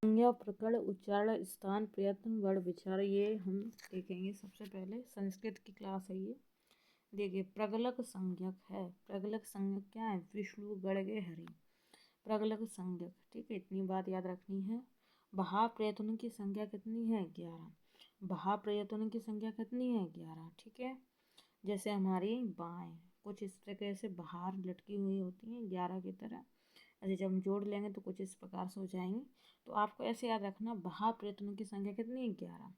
संज्ञा प्रकरण उच्चारण स्थान प्रयत्न वर्ण विचार, ये हम देखेंगे। सबसे पहले संस्कृत की क्लास है ये। देखिए प्रगलक संज्ञक है। प्रगलक संज्ञक क्या है? विष्णु गणगे हरि। प्रगलक संज्ञक, ठीक है, इतनी बात याद रखनी है। बहा प्रयत्न की संख्या कितनी है? 11। बहा प्रयत्न की संख्या कितनी है? 11, ठीक है। जैसे हमारी बाएं कुछ इस तरह से बाहर लटकी हुई होती हैं 11 की तरह। ऐसे जब हम जोड़ लेंगे तो कुछ इस प्रकार से हो जाएंगे। तो आपको ऐसे याद रखना, बहा प्रयत्नों की संख्या कितनी है? 11।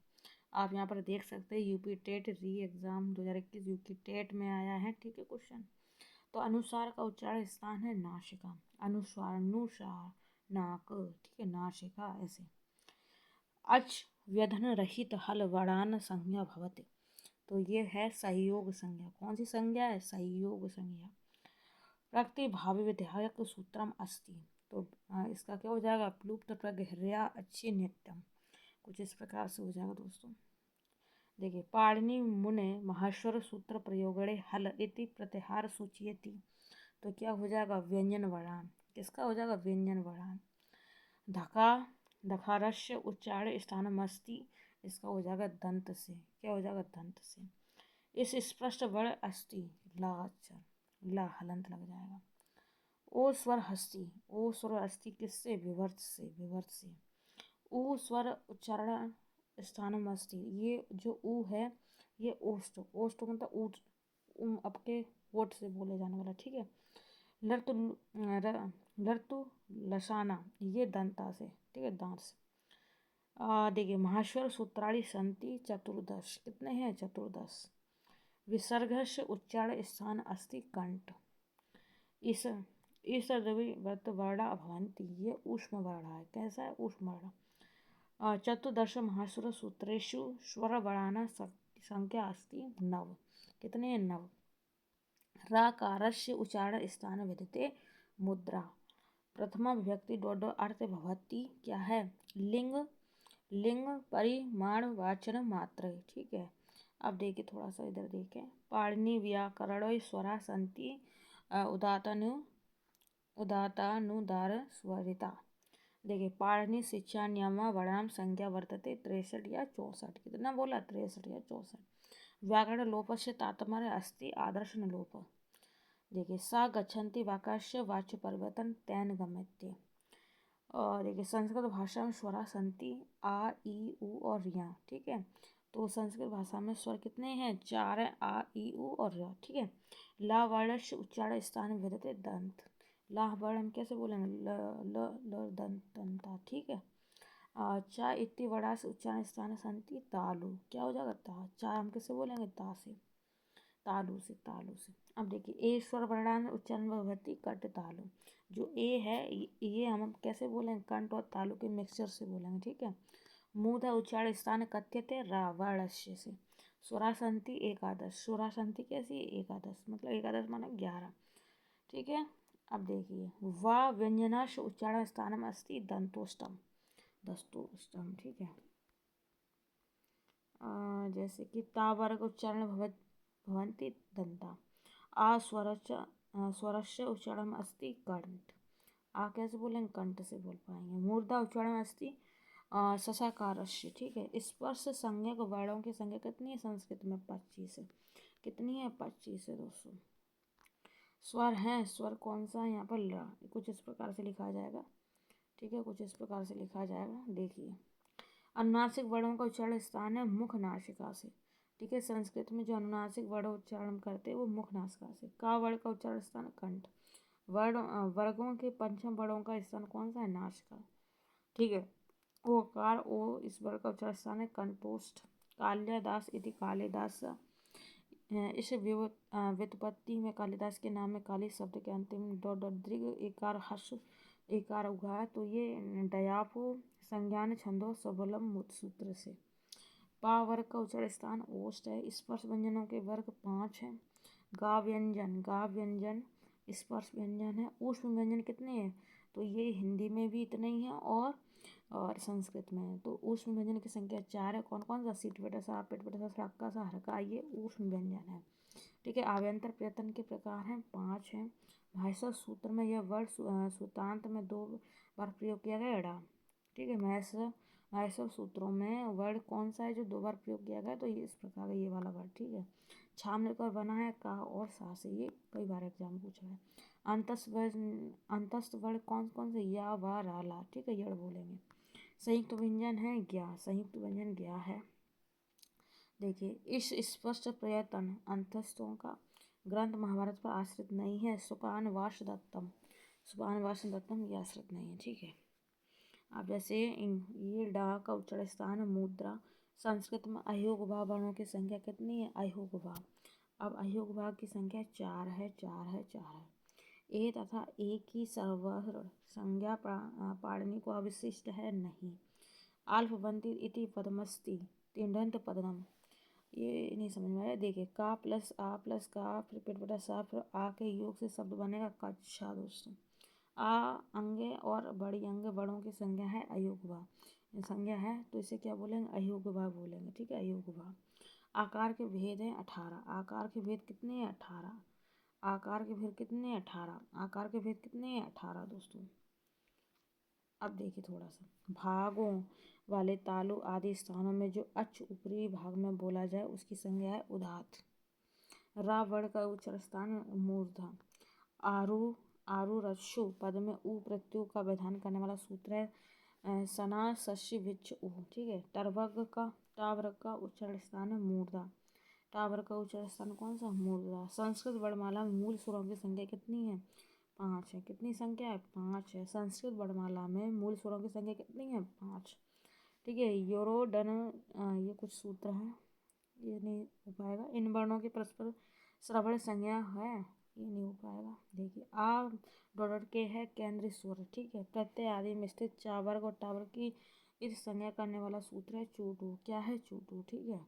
आप यहाँ पर देख सकते हैं UP TET re exam 2021 UP TET में आया है, ठीक है, क्वेश्चन। तो अनुसार का उच्चारण स्थान है नासिका। अनुस्वार नुसार नाक, ठीक है, नासिका ऐसे। अच व्यधन रहित हल वड़ान संज्ञा भवति। तो ये है सहयोग संज्ञा। कौन सी संज्ञा है? सहयोग संज्ञा। प्रतिभावी विधायक सूत्रम अस्ति। तो इसका क्या हो जाएगा? प्लुप्त प्रगहर्या अच्छी नित्यम, कुछ इस प्रकार से हो जाएगा दोस्तों। देखिए पाणिनि मुने महेश्वर सूत्र प्रयोगणे हल इति प्रत्याहार सूचयति। तो क्या हो जाएगा? व्यंजन वरान। किसका हो जाएगा? व्यंजन वरान। धका धकारस्य उच्चारण स्थानमस्ति, इसका हो जाएगा दंत से। क्या हो जाएगा? दंत से। इस स्पष्ट वर्ण अस्ति ला अक्षर, ला हलंत लग जाएगा। ओ स्वर हस्ती, ओ स्वर हस्ती किससे? विवर्त से, विवर्त से। ऊ स्वर उच्चारण स्थानम अस्ति, ये जो ऊ है ये ओष्ठ, ओष्ठ मतलब ऊट, आपके ओठ से बोले जाने वाला, ठीक है। लर्तु लर्तु लसाना, ये दंता से, ठीक है, दांत से। देखिए महाश्वर सूत्राणी संति चतुर्दश, कितने हैं? 14। विसर्गस्य उच्चारण स्थान अस्ति कंठ। इस वर्त वर्णा भवन्ति, ये ऊष्म वर्ण है। कैसा है? ऊष्म वर्ण। चतुर्दश महासुर सूत्रेषु स्वर वर्णानां संख्या अस्ति 9। कितने हैं? 9। राकारस्य उच्चारण स्थान विदिते मुद्रा। प्रथमा विभक्ति डोडो अर्थ भवति, क्या है? लिंग, लिंग परिमाण वाचन मात्र, ठीक है। अब देखिए थोड़ा सा इधर देखें। पाणिनि व्याकरण स्वरा संति उदातानुदार स्वरिता। देखिए पाणिनि शिक्षा नियम वर्णाम संख्या वर्तते 63 या 64। कितना बोला? 63 या 64। व्याकरण लोपस्य तात्पर्य अस्ति आदर्श न लोप। देखिए सा गच्छन्ति वाक्यस्य वाच्य परिवर्तन तेन गम्यते। और देखिए संस्कृत भाषा में स्वरा संति आ ई उ और रिया, ठीक है। तो संस्कृत भाषा में स्वर कितने हैं? 4 है, आ ई उ और रिया, ठीक है। ला वर्णस्य उच्चारण स्थान विदते दंत। ला वर्ण हम कैसे बोलेंगे? ल ल ल दंत दंता, ठीक है। चा इति वड़ा से उच्चारण स्थान संति तालु, क्या हो जाएगा? ता। चा हम कैसे बोलेंगे? ता से, तालु से, तालु से। अब देखिए ए स्वर वर्णान उच्चारण भवति कट तालु। जो ए है ये हम कैसे बोलेंगे? कंठ और तालु के मिक्सचर से बोलेंगे, ठीक है। मूधा उच्चारण स्थान कथ्यते रा वर्णस्य से। स्वरासंति एकादश, स्वरासंति कैसी है? एकादश, मतलब एकादश माना 11, ठीक है। अब देखिए वा व्यंजनाश उच्चारण स्थानम अस्ति दंतोष्टम, दस्तोष्टम, ठीक है। जैसे कि ता वर्ग उच्चारण भवन्ति दंता। आ स्वरस्य उच्चारण अस्ति कंठ। आ कैसे बोलेंगे? कंठ से बोल पाएंगे। मूर्धा उच्चारण अस्ति ससाकारस्य, ठीक है। स्पर्श संज्ञक वर्णों की संख्या कितनी है संस्कृत में? 25 है। कितनी है? 25 है दोस्तों। स्वर है, स्वर कौन सा है यहाँ पर? ल। कुछ इस प्रकार से लिखा जाएगा, ठीक है, कुछ इस प्रकार से लिखा जाएगा। देखिए अनुनासिक वर्णों का उच्चारण स्थान है मुख नासिका से, ठीक है। संस्कृत में जो अनुनासिक वर्ण उच्चारण करते हैं वो मुख नासिका से। का वर्ण का उच्चारण स्थान कंठ। वर्गों के पंचम वर्णों का स्थान कौन सा है? नासिका, ठीक है। ओकार ओ, इस वर्ण का उच्चारण स्थान है कंठोष्ठ। कालिदास इति कालिदास, इस व्युत्पत्ति में कालिदास के नाम में काली शब्द के अंतिम दृग एकार हर्ष एकार उगा, तो ये डयापो संज्ञान छंदो सबलम सूत्र से। पा वर्ग का उच्चारण स्थान ओष्ठ है। स्पर्श व्यंजनों के वर्ग 5 हैं। गा व्यंजन, गा व्यंजन स्पर्श व्यंजन है। ऊष्म व्यंजन कितने हैं? तो ये हिंदी में भी इतने ही हैं और संस्कृत में है। तो ऊष्म व्यंजन की संख्या 4 है। कौन कौन सा? सीट बेटा सा, पेट बेटा सा, रक्का सा, हरका, ये ऊष्म व्यंजन है, ठीक है। आव्यंतर प्रयत्न के प्रकार हैं 5 हैं। भाषा सूत्र में यह वर्ड सूत्रांत में 2 बार प्रयोग किया गया एड़ा, ठीक है। महर्षव सूत्रों में वर्ड कौन सा है जो 2 बार प्रयोग किया गया, तो ये इस प्रकार का ये वाला वर्ड, ठीक है। छाम मिलकर बना है का और सा से, ये कई बार एग्जाम पूछा है। अंतस्थ वर्ड कौन कौन से, या वा रा ला, ठीक है, यड़ बोलेंगे। संयुक्त व्यंजन है ज्ञा, संयुक्त व्यंजन ज्ञा है। देखिए, इस स्पष्ट प्रयत्न अंतस्थों का ग्रंथ महाभारत पर आश्रित नहीं है। सुपान वास दत्तम ये आश्रित नहीं है, ठीक है। अब जैसे ये डा का उच्चारण स्थान मुद्रा, संस्कृत में अयोग भाव वर्णों की संख्या कितनी है, अयोग भाव। अब अयोग भाव की संख्या 4 है, 4 है, 4 है। ए तथा ए की सर्वर्ण संज्ञा पाणिनि को अविशिष्ट है, नहीं। आल्फबंती इति पदमस्ति तिङन्त पदम, ये नहीं समझ में आया। देखिए, का प्लस आ प्लस का फिर पेट बटा सा फिर आ के योग से शब्द बनेगा कच्छा दोस्तों। आ अंगे और बड़ी अंग बड़ों की संज्ञा है अयोगवा, संज्ञा है तो इसे क्या बोलेंगे, अयोगवा बोलेंगे, ठीक है, अयोगवा। आकार के भेद हैं 18, आकार के भेद कितने हैं, 18। आकार के भेद कितने हैं, 18। आकार के भेद कितने हैं, 18 दोस्तों। अब देखिए थोड़ा सा, भागों वाले तालु आदि स्थानों में जो अच ऊपरी भाग में बोला जाए उसकी संज्ञा है उदात्त। रा वर्ण का उच्चारण स्थान मूर्धा। आरु आरु रस्सु पद में ऊ प्रत्यु का विधान करने वाला सूत्र है सना शशि विच ऊ, ठीक है। टावर्ग का उच्चारण स्थान है मूर्धा। टावर्ग का उच्चारण स्थान कौन सा, मूर्धा। संस्कृत वर्णमाला में मूल स्वरों की संख्या कितनी है, 5 है। कितनी संख्या है, 5 है। संस्कृत वर्णमाला में मूल स्वरों की संख्या कितनी है, 5, ठीक है। योरोडन ये कुछ सूत्र हैं, ये नहीं हो पाएगा। इन वर्णों की परस्पर श्रवण संज्ञा है, ये नहीं हो पाएगा। देखिए, आ डॉट के है केंद्रीय स्वर, ठीक है। प्रत्यय आदि में स्थित चावर्ग और टावर्ग की इस संज्ञा करने वाला सूत्र है चोटू, क्या है, चोटू, ठीक है।